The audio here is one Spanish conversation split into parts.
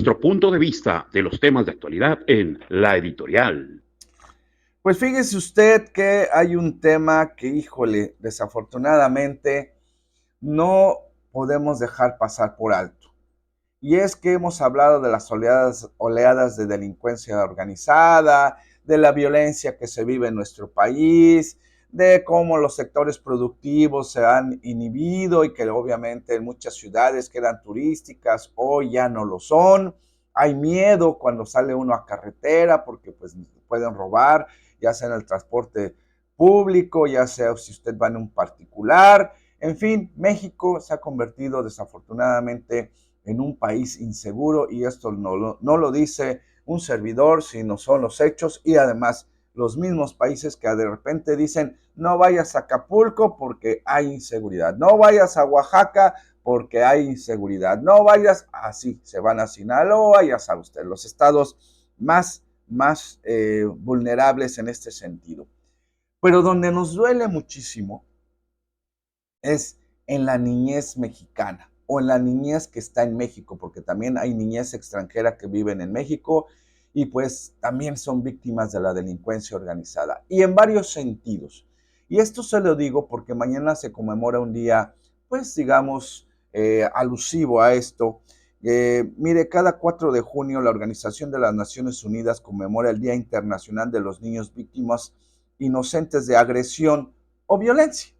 Nuestro punto de vista de los temas de actualidad en La Editorial. Pues fíjese usted que hay un tema que, híjole, desafortunadamente no podemos dejar pasar por alto. Y es que hemos hablado de las oleadas de delincuencia organizada, de la violencia que se vive en nuestro país, de cómo los sectores productivos se han inhibido y que obviamente en muchas ciudades que eran turísticas hoy ya no lo son. Hay miedo cuando sale uno a carretera porque pues pueden robar, ya sea en el transporte público, ya sea si usted va en un particular. En fin, México se ha convertido desafortunadamente en un país inseguro y esto no lo dice un servidor, sino son los hechos y además los mismos países que de repente dicen no vayas a Acapulco porque hay inseguridad, no vayas a Oaxaca porque hay inseguridad, no vayas, así se van a Sinaloa, ya sabe usted, los estados más vulnerables en este sentido. Pero donde nos duele muchísimo es en la niñez mexicana o en la niñez que está en México, porque también hay niñez extranjera que viven en México y pues también son víctimas de la delincuencia organizada y en varios sentidos. Y esto se lo digo porque mañana se conmemora un día, pues digamos, alusivo a esto. Mire, cada 4 de junio la Organización de las Naciones Unidas conmemora el Día Internacional de los Niños Víctimas Inocentes de Agresión o Violencia.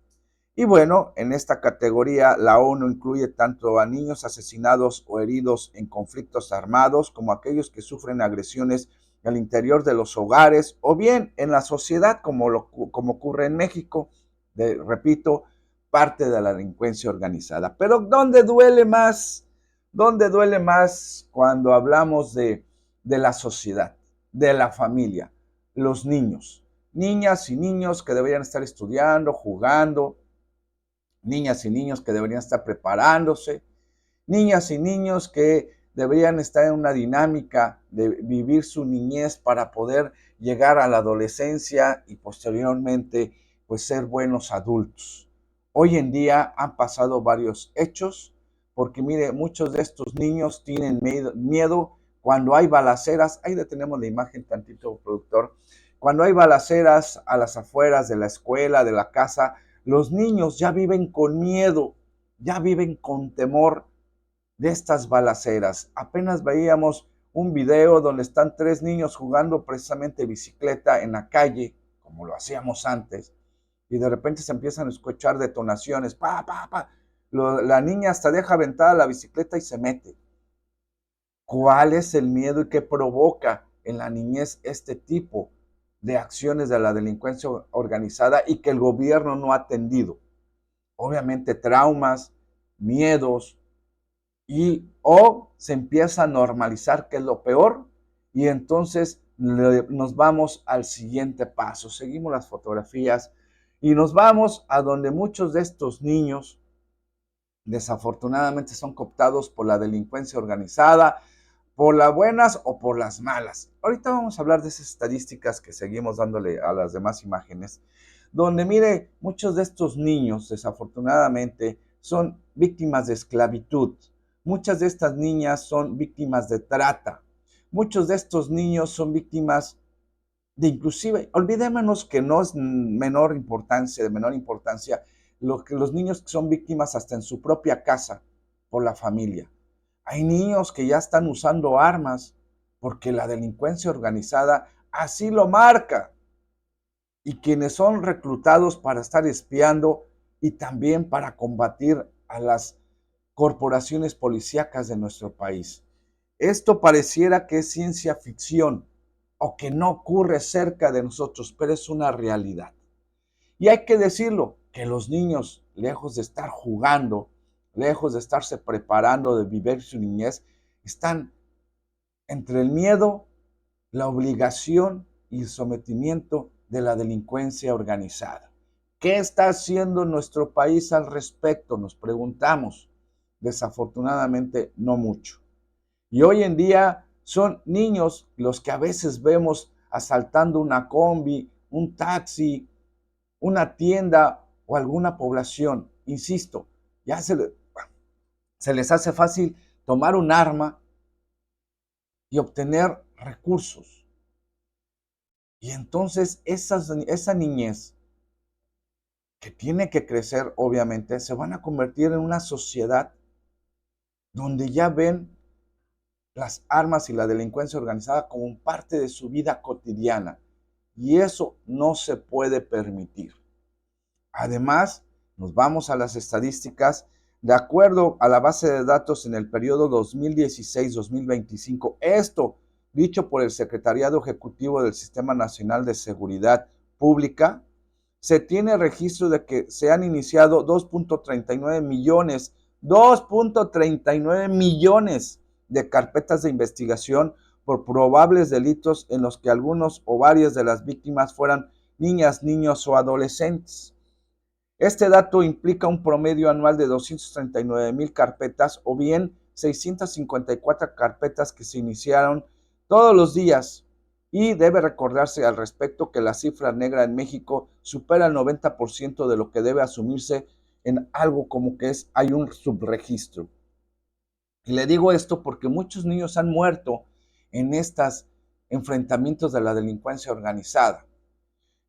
Y bueno, en esta categoría la ONU incluye tanto a niños asesinados o heridos en conflictos armados como aquellos que sufren agresiones al interior de los hogares o bien en la sociedad como ocurre en México, repito, parte de la delincuencia organizada. Pero ¿dónde duele más? ¿Dónde duele más cuando hablamos de la sociedad, de la familia, los niños? Niñas y niños que deberían estar estudiando, jugando, niñas y niños que deberían estar preparándose, niñas y niños que deberían estar en una dinámica de vivir su niñez para poder llegar a la adolescencia y posteriormente pues ser buenos adultos. Hoy en día han pasado varios hechos porque mire, muchos de estos niños tienen miedo cuando hay balaceras. Ahí detenemos la imagen tantito, productor. Cuando hay balaceras a las afueras de la escuela, de la casa, los niños ya viven con miedo, ya viven con temor de estas balaceras. Apenas veíamos un video donde están 3 niños jugando precisamente bicicleta en la calle, como lo hacíamos antes, y de repente se empiezan a escuchar detonaciones, pa, pa, pa. La niña hasta deja aventada la bicicleta y se mete. ¿Cuál es el miedo y qué provoca en la niñez este tipo de acciones de la delincuencia organizada y que el gobierno no ha atendido? Obviamente traumas, miedos, y o se empieza a normalizar, que es lo peor, y entonces nos vamos al siguiente paso. Seguimos las fotografías y nos vamos a donde muchos de estos niños desafortunadamente son cooptados por la delincuencia organizada, por las buenas o por las malas. Ahorita vamos a hablar de esas estadísticas que seguimos dándole a las demás imágenes, donde mire, muchos de estos niños desafortunadamente son víctimas de esclavitud, muchas de estas niñas son víctimas de trata, muchos de estos niños son víctimas de inclusive, olvidémonos que no es de menor importancia, los niños que son víctimas hasta en su propia casa por la familia. Hay niños que ya están usando armas porque la delincuencia organizada así lo marca y quienes son reclutados para estar espiando y también para combatir a las corporaciones policíacas de nuestro país. Esto pareciera que es ciencia ficción o que no ocurre cerca de nosotros, pero es una realidad. Y hay que decirlo, que los niños, lejos de estar jugando, lejos de estarse preparando de vivir su niñez, están entre el miedo, la obligación y el sometimiento de la delincuencia organizada. ¿Qué está haciendo nuestro país al respecto? Nos preguntamos. Desafortunadamente, no mucho. Y hoy en día son niños los que a veces vemos asaltando una combi, un taxi, una tienda o alguna población. Insisto, ya se les hace fácil tomar un arma y obtener recursos. Y entonces esa niñez que tiene que crecer, obviamente, se van a convertir en una sociedad donde ya ven las armas y la delincuencia organizada como parte de su vida cotidiana. Y eso no se puede permitir. Además, nos vamos a las estadísticas. De acuerdo a la base de datos en el periodo 2016-2025, esto dicho por el Secretariado Ejecutivo del Sistema Nacional de Seguridad Pública, se tiene registro de que se han iniciado 2.39 millones, 2.39 millones de carpetas de investigación por probables delitos en los que algunos o varias de las víctimas fueran niñas, niños o adolescentes. Este dato implica un promedio anual de 239,000 carpetas o bien 654 carpetas que se iniciaron todos los días. Y debe recordarse al respecto que la cifra negra en México supera el 90% de lo que debe asumirse en algo como que hay un subregistro. Y le digo esto porque muchos niños han muerto en estos enfrentamientos de la delincuencia organizada.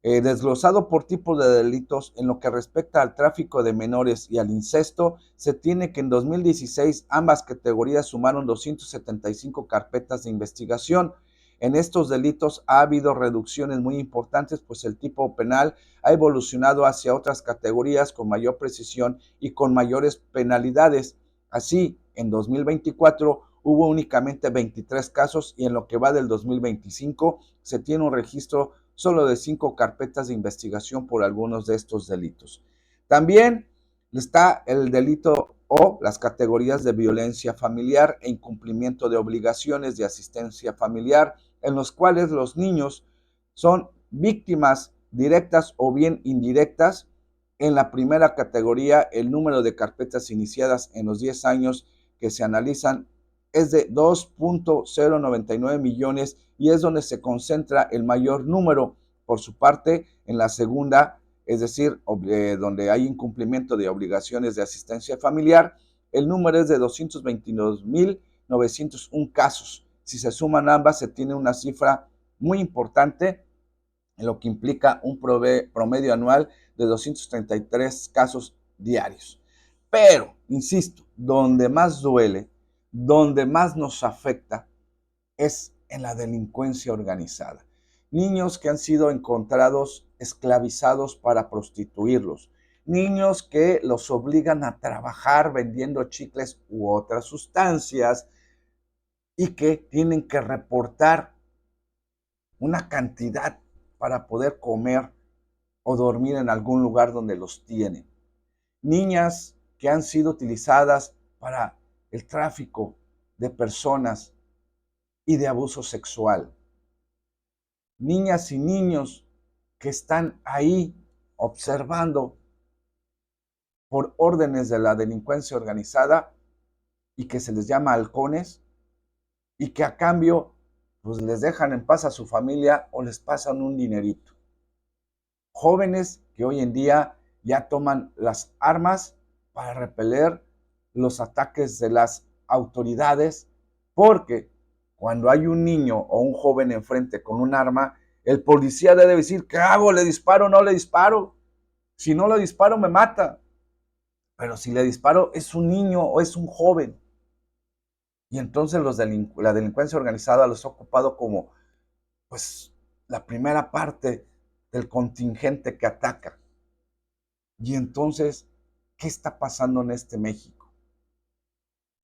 Desglosado por tipos de delitos, en lo que respecta al tráfico de menores y al incesto, se tiene que en 2016 ambas categorías sumaron 275 carpetas de investigación. En estos delitos ha habido reducciones muy importantes, pues el tipo penal ha evolucionado hacia otras categorías con mayor precisión y con mayores penalidades. Así, en 2024 hubo únicamente 23 casos y en lo que va del 2025 se tiene un registro solo de 5 carpetas de investigación por algunos de estos delitos. También está el delito o las categorías de violencia familiar e incumplimiento de obligaciones de asistencia familiar, en los cuales los niños son víctimas directas o bien indirectas. En la primera categoría, el número de carpetas iniciadas en los 10 años que se analizan es de 2.099 millones y es donde se concentra el mayor número. Por su parte, en la segunda, es decir, donde hay incumplimiento de obligaciones de asistencia familiar, el número es de 222,901 casos. Si se suman ambas, se tiene una cifra muy importante, lo que implica un promedio anual de 233 casos diarios. Pero, insisto, donde más duele, donde más nos afecta, es en la delincuencia organizada. Niños que han sido encontrados esclavizados para prostituirlos. Niños que los obligan a trabajar vendiendo chicles u otras sustancias y que tienen que reportar una cantidad para poder comer o dormir en algún lugar donde los tienen. Niñas que han sido utilizadas para el tráfico de personas y de abuso sexual. Niñas y niños que están ahí observando por órdenes de la delincuencia organizada y que se les llama halcones y que a cambio pues les dejan en paz a su familia o les pasan un dinerito. Jóvenes que hoy en día ya toman las armas para repeler los ataques de las autoridades, porque cuando hay un niño o un joven enfrente con un arma, el policía debe decir, ¿qué hago? ¿Le disparo o no le disparo? Si no le disparo, me mata. Pero si le disparo, es un niño o es un joven. Y entonces la delincuencia organizada los ha ocupado como, pues, la primera parte del contingente que ataca. Y entonces, ¿qué está pasando en este México?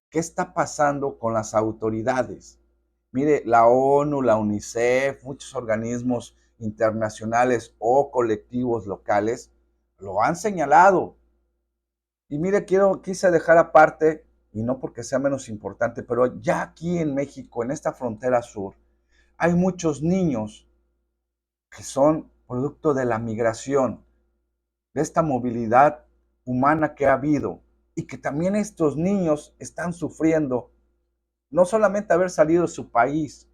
¿Qué está pasando con las autoridades? Mire, la ONU, la UNICEF, muchos organismos internacionales o colectivos locales lo han señalado. Y mire, quise dejar aparte, y no porque sea menos importante, pero ya aquí en México, en esta frontera sur, hay muchos niños que son producto de la migración, de esta movilidad humana que ha habido, y que también estos niños están sufriendo no solamente haber salido de su país,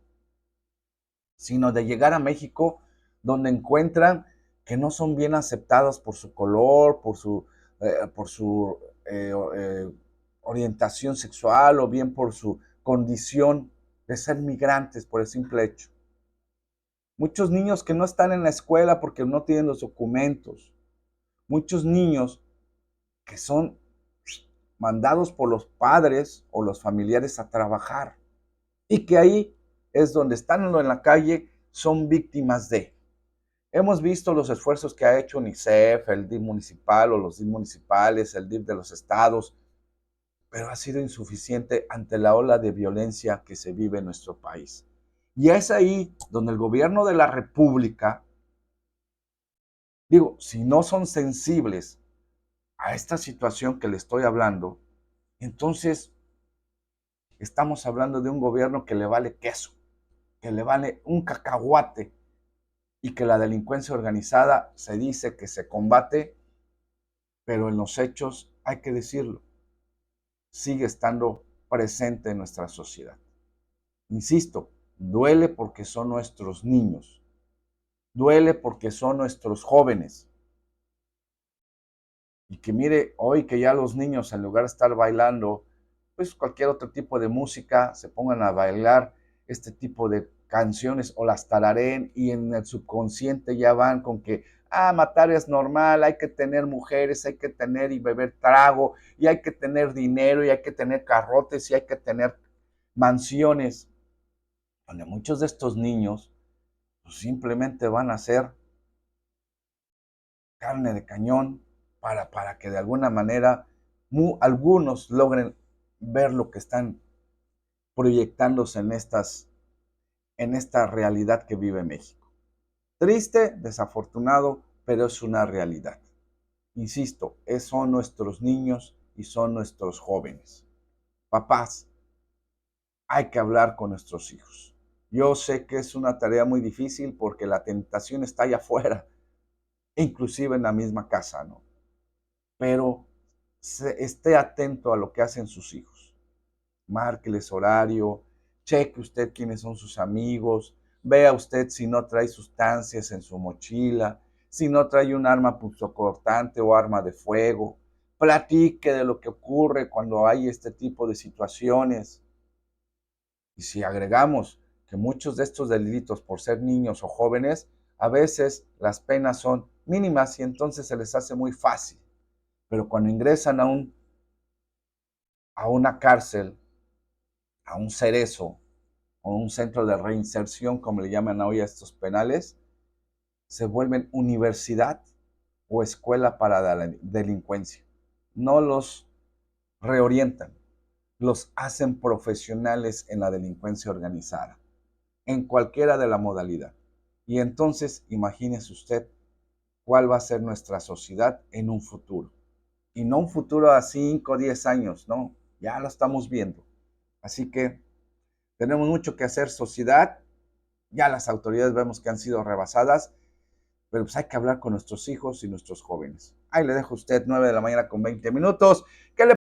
sino de llegar a México, donde encuentran que no son bien aceptados por su color, por su orientación sexual o bien por su condición de ser migrantes por el simple hecho. Muchos niños que no están en la escuela porque no tienen los documentos. Muchos niños que son mandados por los padres o los familiares a trabajar y que ahí es donde están en la calle, son víctimas de. Hemos visto los esfuerzos que ha hecho UNICEF, el DIF municipal o los DIF municipales, el DIF de los estados, pero ha sido insuficiente ante la ola de violencia que se vive en nuestro país. Y es ahí donde el gobierno de la República, digo, si no son sensibles a esta situación que le estoy hablando, entonces estamos hablando de un gobierno que le vale queso, que le vale un cacahuate y que la delincuencia organizada se dice que se combate, pero en los hechos, hay que decirlo, sigue estando presente en nuestra sociedad. Insisto, duele porque son nuestros niños, duele porque son nuestros jóvenes. Y que mire, hoy que ya los niños, en lugar de estar bailando, pues cualquier otro tipo de música, se pongan a bailar este tipo de canciones o las tarareen y en el subconsciente ya van con que, matar es normal, hay que tener mujeres, hay que tener y beber trago, y hay que tener dinero, y hay que tener carrotes, y hay que tener mansiones, donde muchos de estos niños pues, simplemente van a ser carne de cañón para que de alguna manera algunos logren ver lo que están proyectándose en esta realidad que vive México. Triste, desafortunado, pero es una realidad. Insisto, son nuestros niños y son nuestros jóvenes. Papás, hay que hablar con nuestros hijos. Yo sé que es una tarea muy difícil porque la tentación está allá afuera, inclusive en la misma casa, ¿no? Pero esté atento a lo que hacen sus hijos. Márqueles horario, cheque usted quiénes son sus amigos, vea usted si no trae sustancias en su mochila, si no trae un arma punzocortante o arma de fuego. Platique de lo que ocurre cuando hay este tipo de situaciones. Y si agregamos que muchos de estos delitos, por ser niños o jóvenes, a veces las penas son mínimas y entonces se les hace muy fácil. Pero cuando ingresan a una cárcel, a un cerezo o un centro de reinserción, como le llaman hoy a estos penales, se vuelven universidad o escuela para la delincuencia. No los reorientan, los hacen profesionales en la delincuencia organizada, en cualquiera de la modalidad. Y entonces, imagínese usted cuál va a ser nuestra sociedad en un futuro. Y no un futuro a 5 o 10 años, no, ya lo estamos viendo. Así que tenemos mucho que hacer, sociedad. Ya las autoridades vemos que han sido rebasadas, pero pues hay que hablar con nuestros hijos y nuestros jóvenes. Ahí le dejo a usted 9 de la mañana con 20 minutos. ¿Qué le